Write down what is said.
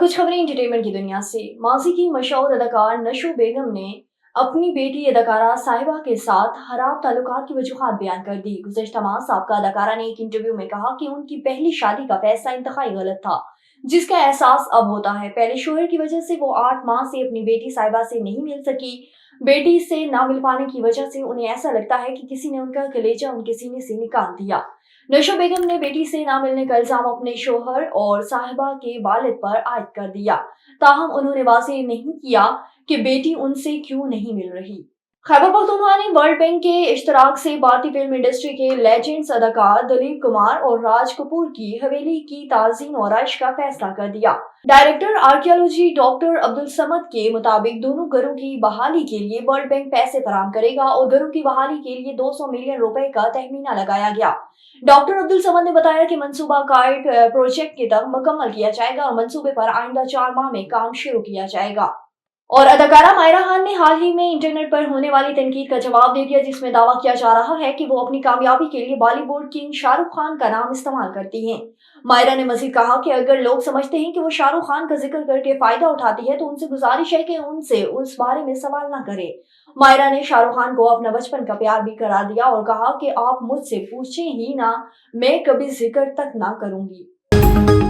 कुछ खबरें एंटरटेनमेंट की दुनिया से। माजी की मशहूर अदाकार नशो बेगम ने अपनी बेटी अदाकारा साहिबा के साथ खराब ताल्लुकात की वजूहात बयान कर दी। गुज़श्ता माह साबका अदाकारा ने एक इंटरव्यू में कहा कि उनकी पहली शादी का फैसला इंतहाई गलत था, जिसका एहसास अब होता है। पहले शोहर की वजह से वो 8 माह से अपनी बेटी साहिबा से नहीं मिल सकी। बेटी से ना मिल पाने की वजह से उन्हें ऐसा लगता है कि किसी ने उनका कलेजा उनके सीने से निकाल दिया। नशो बेगम ने बेटी से ना मिलने का इल्जाम अपने शोहर और साहिबा के वालिद पर आयद कर दिया, ताहम उन्होंने वाज़ेह नहीं किया कि बेटी उनसे क्यों नहीं मिल रही। खैबर पख्तूनख्वा ने वर्ल्ड बैंक के इश्तराक से भारतीय फिल्म इंडस्ट्री के लेजेंड्स अदाकार दिलीप कुमार और राज कपूर की हवेली की ताज़ीन और आइश का फैसला कर दिया। Director archaeology doctor Abdul Samad के मुताबिक दोनों घरों की बहाली के लिए वर्ल्ड बैंक पैसे फराहम करेगा और घरों की बहाली के लिए 200 मिलियन रुपए का तहमीना लगाया गया। डॉक्टर अब्दुल समद ने बताया कि मंसूबा का एक प्रोजेक्ट के तहत मुकम्मल किया जाएगा और मंसूबे पर आइंदा 4 माह में काम शुरू किया जाएगा। और अदाकारा मायरा खान ने हाल ही में इंटरनेट पर होने वाली तनकीद का जवाब दे दिया, जिसमें दावा किया जा रहा है कि वो अपनी कामयाबी के लिए बॉलीवुड किंग शाहरुख खान का नाम इस्तेमाल करती हैं। मायरा ने मजीद कहा कि अगर लोग समझते हैं कि वो शाहरुख खान का जिक्र करके फायदा उठाती है तो उनसे गुजारिश है कि उनसे उस बारे में सवाल न करें। मायरा ने शाहरुख खान को अपना बचपन का प्यार भी करार दिया और कहा कि आप मुझसे पूछें ही ना, मैं कभी जिक्र तक ना करूंगी।